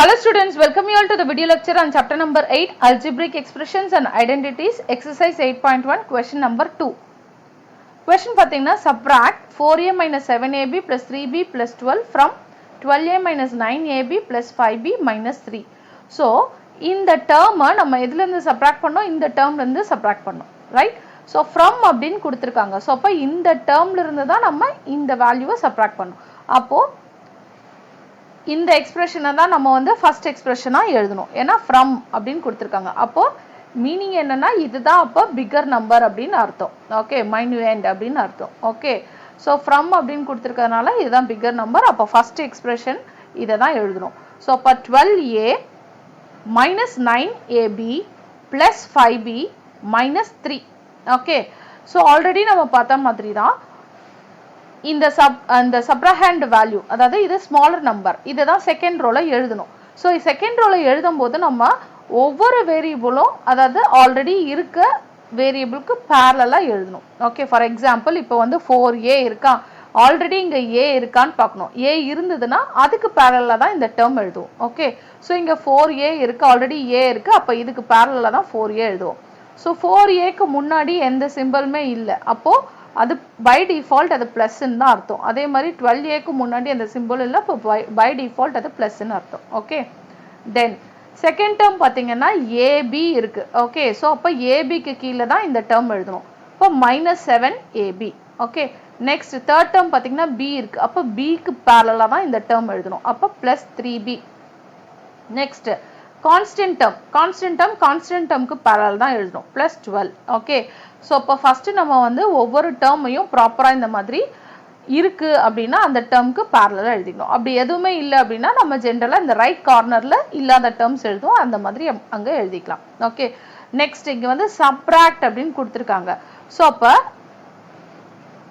Hello students, welcome you all to the video lecture on chapter number 8 Algebraic Expressions and Identities exercise 8.1 question number 2. Question pathina subtract 4a minus 7ab plus 3b plus 12 from 12a minus 9ab plus 5b minus 3. So, இந்த term நம்ம எதுல இருந்து subtract பண்ணோம், இந்த termல இருந்து subtract பண்ணோம், right? So, from அப்படினு கொடுத்திருக்காங்க. So, அப்ப இந்த termல இருந்து தான் நம்ம இந்த value subtract பண்ணோம். அப்போ இந்த எக்ஸ்பிரஷனை தான் நம்ம வந்து ஃபர்ஸ்ட் எக்ஸ்பிரஷனா எழுதணும். ஏன்னா from அப்படின்னு கொடுத்திருக்காங்க. அப்போ மீனிங் என்னன்னா இதுதான் அப்போ பிகர் நம்பர் அப்படின்னு அர்த்தம். ஓகே, மைன்யூஎண்ட் அப்படின்னு அர்த்தம். ஓகே, ஸோ from அப்படின்னு கொடுத்திருக்கிறதுனால இதுதான் பிகர் நம்பர். அப்போ ஃபர்ஸ்ட் எக்ஸ்பிரஷன் இதை தான் எழுதணும். ஸோ அப்போ 12a minus 9ab plus 5b minus 3. Okay, so already நம்ம பார்த்த மாதிரி தான் இந்த சப்ராஹண்ட் வேல்யூ, அதாவது இது ஸ்மாலர் நம்பர், இதை தான் செகண்ட் ரோல எழுதணும். ஸோ செகண்ட் ரோல எழுதும் போது நம்ம ஒவ்வொரு வேரியபிளும் அதாவது ஆல்ரெடி இருக்க வேரியபிளுக்கு பேரலா எழுதணும். ஓகே, ஃபார் எக்ஸாம்பிள் இப்போ வந்து 4a இருக்கா, ஆல்ரெடி இங்க a இருக்கான்னு பார்க்கணும். a இருந்ததுன்னா அதுக்கு பேரலா தான் இந்த டேர்ம் எழுதுவோம். ஓகே, ஸோ இங்க 4a இருக்கு, ஆல்ரெடி a இருக்கு, அப்போ இதுக்கு பேரலா தான் 4a எழுதுவோம். ஸோ 4aக்கு முன்னாடி எந்த சிம்பிளுமே இல்லை, அப்போ அது பை டிஃபால்ட் அது பிளஸ்ன்னு தான் அர்த்தம். அதே மாதிரி 12aக்கு முன்னாடி அந்த சிம்பிள் இல்லை, இப்போ பை டிஃபால்ட் அது பிளஸ்ன்னு அர்த்தம். ஓகே, தென் செகண்ட் டேர்ம் பார்த்தீங்கன்னா ab இருக்கு. ஓகே, ஸோ அப்போ abக்கு கீழே தான் இந்த டேர்ம் எழுதணும். இப்போ minus 7ab. Okay, next third term பார்த்தீங்கன்னா b இருக்கு, அப்போ bக்கு பேரலா தான் இந்த டேர்ம் எழுதணும். அப்போ பிளஸ் 3b. நெக்ஸ்ட் கான்ஸ்டன்ட் டேர்ம்க்கு பேரலல் தான் எழுதணும், பிளஸ் 12. ஓகே, ஸோ அப்போ ஃபர்ஸ்ட் நம்ம வந்து ஒவ்வொரு டேர்மையும் ப்ராப்பரா இந்த மாதிரி இருக்கு அப்படின்னா அந்த டேர்முக்கு பேரலா எழுதிக்கணும். அப்படி எதுவுமே இல்லை அப்படின்னா நம்ம ஜென்ரலா இந்த ரைட் கார்னர்ல இல்லாத டேர்ம்ஸ் எழுதுவோம், அந்த மாதிரி அங்க எழுதிக்கலாம். ஓகே, நெக்ஸ்ட் இங்க வந்து சப்ராக்ட் அப்படின்னு கொடுத்துருக்காங்க. ஸோ அப்போ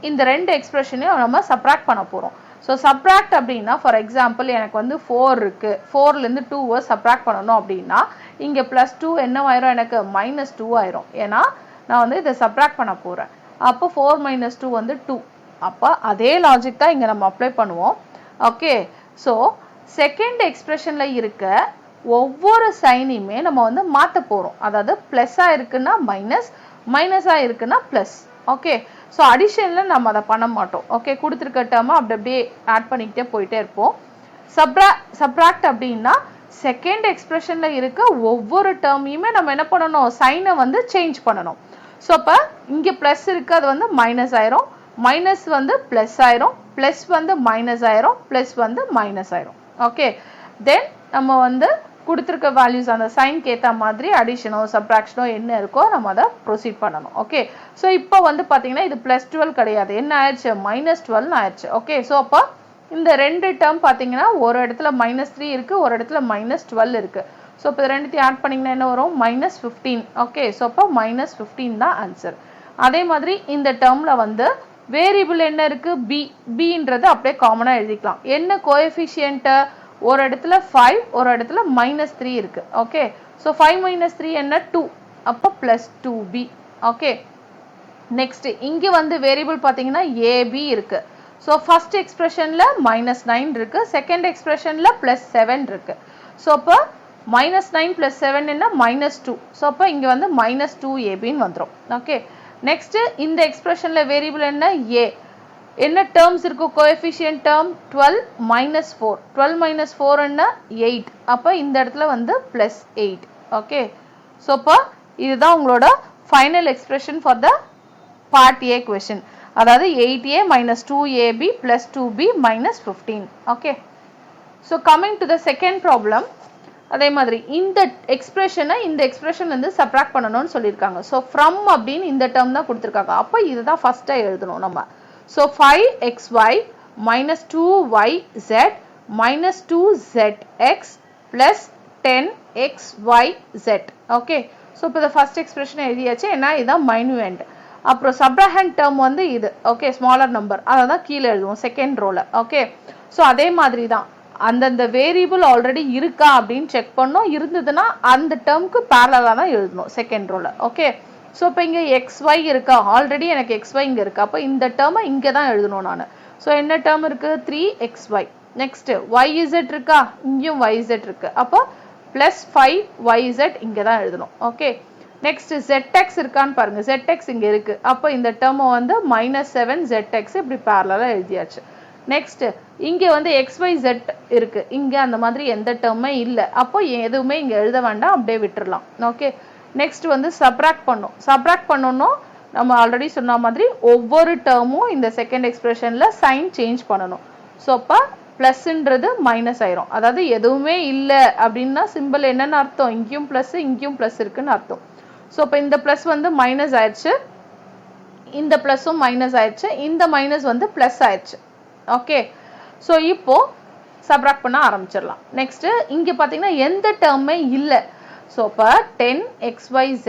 இந்த ரெண்டு எக்ஸ்பிரஷனையும் நம்ம சப்ராக்ட் பண்ண போறோம். ஸோ சப்ராக்ட் அப்படின்னா ஃபார் எக்ஸாம்பிள் எனக்கு வந்து 4 இருக்கு, 4லேருந்து 2 சப்ராக்ட் பண்ணணும் அப்படின்னா இங்கே ப்ளஸ் 2 என்னவாயிரும், எனக்கு மைனஸ் 2 ஆயிரும். ஏன்னா நான் வந்து இதை சப்ராக்ட் பண்ண போகிறேன். அப்போ 4 மைனஸ் 2 வந்து 2. அப்போ அதே லாஜிக் தான் இங்கே நம்ம அப்ளை பண்ணுவோம். ஓகே, ஸோ செகண்ட் எக்ஸ்பிரஷனில் இருக்க ஒவ்வொரு சைனையுமே நம்ம வந்து மாற்ற போகிறோம். அதாவது ப்ளஸ்ஸாக இருக்குன்னா மைனஸ், மைனஸாக இருக்குன்னா ப்ளஸ். ஓகே, ஸோ அடிஷனில் நம்ம அதை பண்ண மாட்டோம். ஓகே, கொடுத்துருக்க டேர்மை அப்படி அப்படியே ஆட் பண்ணிக்கிட்டே போயிட்டே இருப்போம். சப்ராக்ட் அப்படின்னா செகண்ட் எக்ஸ்பிரஷனில் இருக்க ஒவ்வொரு டேர்மையுமே நம்ம என்ன பண்ணணும், சைனை வந்து சேஞ்ச் பண்ணணும். ஸோ அப்போ இங்கே ப்ளஸ் இருக்கு, அது வந்து மைனஸ் ஆயிரும், மைனஸ் வந்து ப்ளஸ் ஆயிரும், ப்ளஸ் வந்து மைனஸ் ஆயிரும், ப்ளஸ் வந்து மைனஸ் ஆயிரும். ஓகே, தென் நம்ம வந்து கொடுத்துருக்க வேல்யூஸ் அந்த சைனுக்கு ஏற்ற மாதிரி அடிஷனோ சப்ராக்ஷனோ என்ன இருக்கோ நம்ம அதை ப்ரொசீட் பண்ணணும். ஓகே, ஸோ இப்போ வந்து பார்த்தீங்கன்னா இது ப்ளஸ் 12 கிடையாது, என்ன ஆயிடுச்சு, மைனஸ் 12 ஆயிடுச்சு. ஓகே, ஸோ அப்போ இந்த ரெண்டு டேர்ம் பார்த்தீங்கன்னா ஒரு இடத்துல மைனஸ் 3 இருக்கு, ஒரு இடத்துல மைனஸ் 12 இருக்கு. ஸோ இப்போ ரெண்டுத்தையும் ஆட் பண்ணிங்கன்னா என்ன வரும், மைனஸ் 15. ஓகே, ஸோ அப்போ மைனஸ் 15 தான் ஆன்சர். அதே மாதிரி இந்த டேர்ம்ல வந்து வேரியபிள் என்ன இருக்கு, பின்றது அப்படியே காமனாக எழுதிக்கலாம். என்ன கோஎஃபிஷியன்ட், ஒரு இடத்துல 5, ஒரு இடத்துல மைனஸ் 3 இருக்கு. ஓகே, ஸோ 5 மைனஸ் 3 என்ன, 2. அப்போ பிளஸ் 2b. ஓகே, நெக்ஸ்ட் இங்கே வந்து வேரியபிள் பார்த்தீங்கன்னா ab இருக்கு. ஸோ ஃபர்ஸ்ட் எக்ஸ்பிரஷன்ல மைனஸ் 9 இருக்கு, செகண்ட் எக்ஸ்பிரஷன்ல பிளஸ் 7 இருக்கு. ஸோ அப்போ மைனஸ் 9 பிளஸ் 7 என்ன, மைனஸ் 2. ஸோ அப்போ இங்கே வந்து மைனஸ் 2ab வந்துடும். ஓகே, நெக்ஸ்ட் இந்த எக்ஸ்பிரஷன்ல வேரியபிள் என்ன, a. என்ன டேர்ம்ஸ் இருக்கு, கோஎஃபிஷியன்ட் டேர்ம் 12 மைனஸ் 4. 12 மைனஸ் 4 என்ன, 8. அப்போ இந்த இடத்துல வந்து பிளஸ் 8. ஓகே, ஸோ இப்போ இதுதான் உங்களோட final expression for the part A question. அதாவது 8a minus 2ab plus 2b minus 15. Okay, so coming to the second problem. அதே மாதிரி இந்த எக்ஸ்பிரஷனை இந்த எக்ஸ்பிரஷன் வந்து சப்ராக்ட் பண்ணணும்னு சொல்லியிருக்காங்க. ஸோ ஃப்ரம் அப்படின்னு இந்த டேர்ம் தான் கொடுத்துருக்காங்க. அப்போ இதுதான் ஃபர்ஸ்ட்டாக எழுதணும் நம்ம. So 5xy minus 2yz minus 2zx plus 10xyz. Okay, so இப்போ இந்த ஃபர்ஸ்ட் எக்ஸ்பிரஷன் எழுதியாச்சு, ஏன்னா இதுதான் மைன்யூஎண்ட். அப்புறம் சப்ராஹண்ட் டேர்ம் வந்து இது. ஓகே, ஸ்மாலர் நம்பர், அதை தான் கீழே எழுதுவோம் செகண்ட் ரோல. ஓகே, ஸோ அதே மாதிரி தான் அந்தந்த வேரியபிள் ஆல்ரெடி இருக்கா அப்படின்னு செக் பண்ணோம், இருந்ததுன்னா அந்த டேர்முக்கு பேரலா தான் எழுதணும் செகண்ட் ரோல. ஓகே, ஸோ இப்போ இங்கே xy இருக்கா, ஆல்ரெடி எனக்கு xy இங்கே இருக்கு, அப்போ இந்த டேர்மை இங்கே தான் எழுதணும் நான். ஸோ என்ன டேர்ம் இருக்கு, 3xy. நெக்ஸ்ட் yz இருக்கா, இங்கேயும் yz இருக்கு. அப்போ பிளஸ் 5yz இங்கே தான் எழுதணும். ஓகே, நெக்ஸ்ட் zx இருக்கான்னு பாருங்க. zx இங்க இருக்கு. அப்போ இந்த டேர்மை வந்து -7zx இப்படி பேரலா எழுதியாச்சு. நெக்ஸ்ட் இங்க வந்து xyz இருக்கு. இங்க அந்த மாதிரி எந்த டேர்மே இல்லை. அப்போ எதுவுமே இங்க எழுத வேண்டாம், அப்படியே விட்டுறலாம். ஓகே, நெக்ஸ்ட் வந்து சப்ராக்ட் பண்ணும். சப்ராக்ட் பண்ணணும், நம்ம ஆல்ரெடி சொன்ன மாதிரி ஒவ்வொரு டேர்மும் இந்த செகண்ட் எக்ஸ்பிரஷன்ல சைன் சேஞ்ச் பண்ணணும். ஸோ அப்போ பிளஸ்ன்றது மைனஸ் ஆயிரும். அதாவது எதுவுமே இல்லை அப்படின்னா சிம்பிள் என்னன்னு அர்த்தம், இங்கேயும் பிளஸ் இங்கேயும் பிளஸ் இருக்குன்னு அர்த்தம். ஸோ இப்போ இந்த பிளஸ் வந்து மைனஸ் ஆயிடுச்சு, இந்த பிளஸும் மைனஸ் ஆயிடுச்சு, இந்த மைனஸ் வந்து பிளஸ் ஆயிடுச்சு. ஓகே, ஸோ இப்போ சப்ராக்ட் பண்ண ஆரம்பிச்சிடலாம். நெக்ஸ்ட் இங்க பாத்தீங்கன்னா எந்த டேர்மே இல்லை. ஸோ இப்போ 10xyz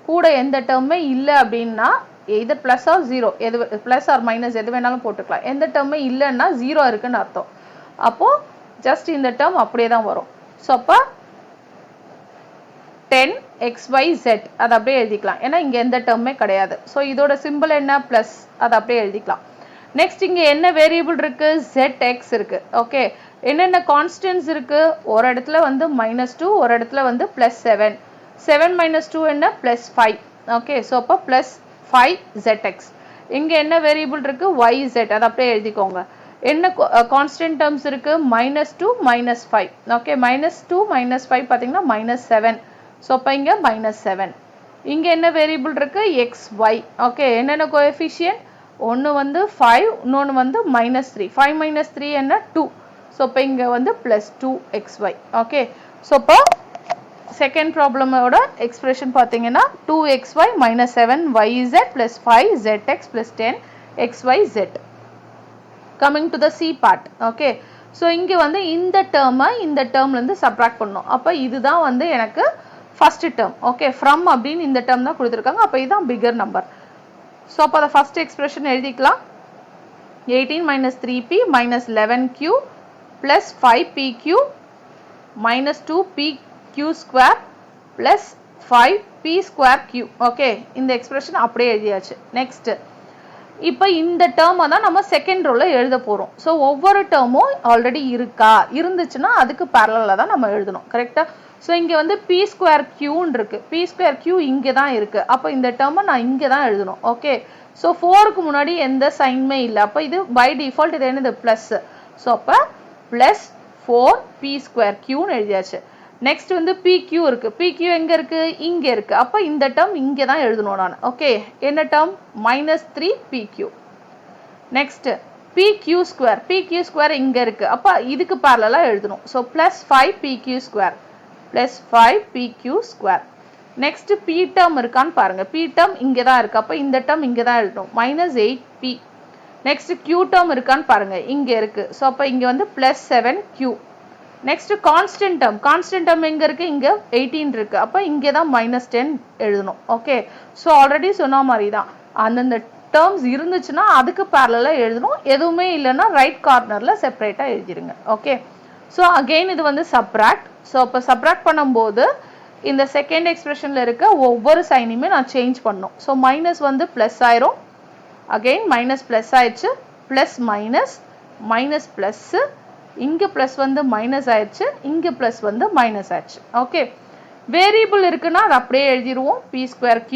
கூட எந்த டேர்மே இல்லை அப்படின்னா எது பிளஸ் ஆர் ஜீரோ, எது பிளஸ் ஆர் மைனஸ் எது வேணாலும் போட்டுக்கலாம். எந்த டேர்மே இல்லைன்னா ஜீரோ இருக்குன்னு அர்த்தம். அப்போ ஜஸ்ட் இந்த டேர்ம் அப்படியே தான் வரும். ஸோ அப்போ 10xyz அதை அப்படியே எழுதிக்கலாம், ஏன்னா இங்க எந்த டேர்மே கிடையாது. ஸோ இதோட சிம்பிள் என்ன, பிளஸ், அதை அப்படியே எழுதிக்கலாம். நெக்ஸ்ட் இங்க என்ன வேரியபிள் இருக்கு, zx இருக்கு. ஓகே, என்னென்ன கான்ஸ்டன்ட்ஸ் இருக்கு, ஒரு இடத்துல வந்து -2, ஒரு இடத்துல வந்து +7. 7 - 2 என்ன, +5. ஓகே, ஸோ அப்போ +5zx. இங்க என்ன வேரியபிள் இருக்கு, yz, அதை அப்படியே எழுதிக்கோங்க. என்ன கான்ஸ்டன்ட் டேர்ம்ஸ் இருக்கு, -2 -5. ஓகே, -2 -5 பாத்தீங்கன்னா -7. ஸோ அப்போ இங்க -7. இங்க என்ன வேரியபிள் இருக்கு, xy. ஓகே, என்னென்ன கோஎஃபிஷியன்ட், ஒன்று வந்து 5, இன்னொன்று வந்து -3. 5 - 3 என்ன, 2. ஸோ இப்போ இங்கே வந்து +2xy. ஓகே, ஸோ இப்போ செகண்ட் ப்ராப்ளமோட எக்ஸ்பிரஷன் பார்த்தீங்கன்னா 2xy - 7yz + 5zx + 10xyz. Coming to the C part. Okay, so இங்கே வந்து இந்த டேர்மை இந்த டேர்ம்லேருந்து சப்ராக்ட் பண்ணணும். அப்போ இதுதான் வந்து எனக்கு ஃபர்ஸ்ட் டேர்ம். ஓகே, ஃப்ரம் அப்படின்னு இந்த டேர்ம் தான் கொடுத்துருக்காங்க. அப்போ இதுதான் பிகர் நம்பர். ஸோ அப்போ அதை ஃபர்ஸ்ட் எக்ஸ்பிரஷன் எழுதிக்கலாம். 18 - 3p - 11q + 5pq - 2pq² + 5p²q. Okay, இந்த எக்ஸ்பிரஷன் அப்படியே எழுதியாச்சு. நெக்ஸ்ட் இப்போ இந்த டேர்மை தான் நம்ம செகண்ட் ரோல எழுத போறோம். ஸோ ஒவ்வொரு டேர்மும் ஆல்ரெடி இருக்கா, இருந்துச்சுன்னா அதுக்கு பேரலா தான் நம்ம எழுதணும். கரெக்டா? ஸோ இங்கே வந்து p²qன்னு இருக்கு. p²q இங்கே தான் இருக்கு. அப்போ இந்த டேர்மை நான் இங்கே தான் எழுதணும். ஓகே, ஸோ 4க்கு முன்னாடி எந்த சைனுமே இல்லை. அப்போ இது பை டிஃபால்ட் இது என்னது, பிளஸ். ஸோ அப்போ +4p²qன்னு எழுதியாச்சு. நெக்ஸ்ட் வந்து pq இருக்கு. pq எங்க இருக்கு, இங்க இருக்கு. அப்போ இந்த டேர்ம் இங்கே தான் எழுதணும் நான். ஓகே, என்ன term, -3pq. Next pq², pq² இங்க இருக்கு. அப்போ இதுக்கு பேரலா எழுதணும். So +5pq² + 5pq². Next p term இருக்கான்னு பாருங்க. p டேர்ம் இங்க தான் இருக்கு. அப்போ இந்த டேர்ம் இங்க தான் எழுதணும், -8p. நெக்ஸ்ட் q டேர்ம் இருக்கான்னு பாருங்க, இங்க இருக்கு. ஸோ அப்போ இங்க வந்து +7q. Next constant term, constant term எங்க இருக்கு, இங்க 18 இருக்கு. அப்போ இங்கே தான் -10 எழுதணும். ஓகே, ஸோ ஆல்ரெடி சொன்ன மாதிரி தான் அந்தந்த டேர்ம்ஸ் இருந்துச்சுன்னா அதுக்கு பேரலா எழுதணும். எதுவுமே இல்லைன்னா ரைட் கார்னர்ல செப்பரேட்டா எழுதிருங்க. ஓகே, ஸோ அகெயின் இது வந்து சப்ராக்ட். ஸோ அப்போ சப்ராக்ட் பண்ணும்போது இந்த செகண்ட் எக்ஸ்பிரஷன்ல இருக்க ஒவ்வொரு சைனையுமே நான் சேஞ்ச் பண்ணும். ஸோ மைனஸ் வந்து பிளஸ் ஆயிரும், அகெயின் மைனஸ் பிளஸ் ஆயிடுச்சு, பிளஸ் மைனஸ், மைனஸ் பிளஸ், இங்க பிளஸ் வந்து மைனஸ் ஆயிடுச்சு, இங்க பிளஸ் வந்து மைனஸ் ஆயிடுச்சு. ஓகே, வேரியபிள் இருக்குன்னா அது அப்படியே எழுதிடுவோம், p²q.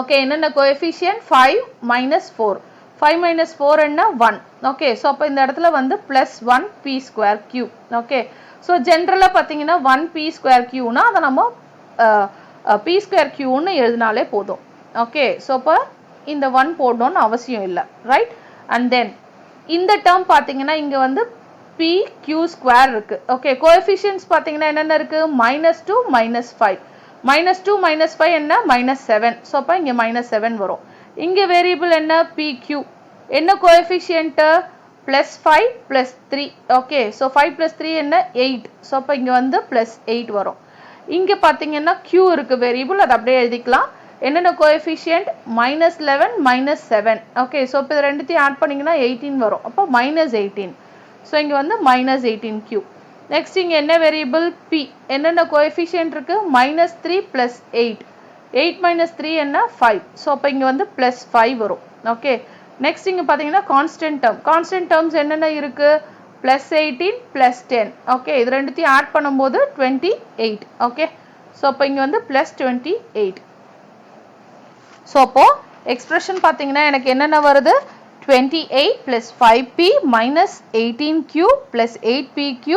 ஓகே, என்னென்ன கோஎஃபிஷியன்ட், 5 - 4. 5 - 4 என்ன, 1. ஓகே, ஸோ அப்போ இந்த இடத்துல வந்து +1p²q. ஓகே, ஸோ ஜென்ரலாக பார்த்தீங்கன்னா 1p²qனா அதை நம்ம p²qன்னு எழுதினாலே போதும். ஓகே, ஸோ இப்போ இந்த 1 போடணும்னு அவசியம் இல்லை, ரைட்? அண்ட் தென் இந்த டேர்ம் பார்த்தீங்கன்னா இங்கே வந்து pq² இருக்கு. ஓகே, கோஎஃபிஷியன்ட்ஸ் பார்த்தீங்கன்னா என்னென்ன இருக்கு, -2 -5. -2 -5 என்ன, -7. ஸோ அப்போ இங்கே -7 வரும். இங்கே வேரியபிள் என்ன, pq. என்ன கோஎஃபிஷியன்ட், +5 + 3. ஓகே, ஸோ 5 + 3 என்ன, 8. ஸோ அப்போ இங்கே வந்து +8 வரும். இங்கே பார்த்தீங்கன்னா q இருக்கு வேரியபிள், அதை அப்படியே எழுதிக்கலாம். என்னென்ன கோஎஃபிஷியன்ட், -11 -7. ஓகே, ஸோ இப்போ இது ரெண்டுத்தையும் ஆட் பண்ணிங்கன்னா 18 வரும். அப்போ -18. ஸோ இங்கே வந்து -18q. நெக்ஸ்ட் இங்கே என்ன வேரியபிள், p. என்னென்ன கோஎஃபிஷியன்ட் இருக்கு, -3 + 8. 8 - 3 என்ன, 5. ஸோ அப்போ இங்கே வந்து +5 வரும். ஓகே, நெக்ஸ்ட் இங்கே பார்த்தீங்கன்னா கான்ஸ்டன்ட் டேர்ம். கான்ஸ்டன்ட் டேர்ம்ஸ் என்னென்ன இருக்கு, plus 18 plus 10. Okay, இது ரெண்டுத்தையும் ஆட் பண்ணும்போது 28. Okay, so அப்போ இங்க வந்து plus 28. so அப்போ எக்ஸ்பிரஷன் பார்த்தீங்கன்னா எனக்கு என்னென்ன வருது 28 plus 5p minus 18q plus 8pq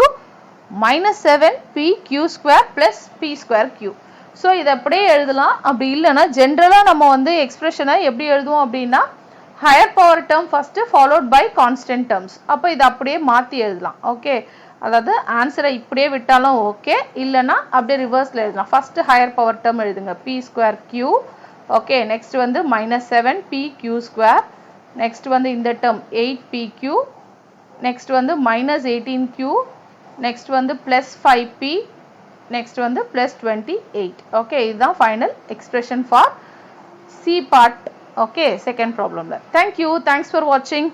minus 7pq square plus p square q. So இதை அப்படியே எழுதலாம். அப்படி இல்லைன்னா ஜென்ரலாக நம்ம வந்து எக்ஸ்பிரஷனை எப்படி எழுதுவோம் அப்படின்னா higher power term first followed by constant terms. அப்போ இதை அப்படியே மாற்றி எழுதலாம். ஓகே, அதாவது ஆன்சரை இப்படியே விட்டாலும் ஓகே, இல்லைன்னா அப்படியே ரிவர்ஸில் எழுதலாம். ஃபர்ஸ்ட் ஹையர் பவர் டேர்ம் எழுதுங்க p square q. Okay, next வந்து மைனஸ் 7pq ஸ்கொயர். நெக்ஸ்ட் வந்து இந்த டேர்ம் 8pq. நெக்ஸ்ட் வந்து மைனஸ் 18q. நெக்ஸ்ட் வந்து ப்ளஸ் 5p. நெக்ஸ்ட் வந்து ப்ளஸ் 28. ஓகே, இதுதான் final expression for C part. Okay, second ப்ராப்ளம்ல. Thank you, thanks for வாட்சிங்.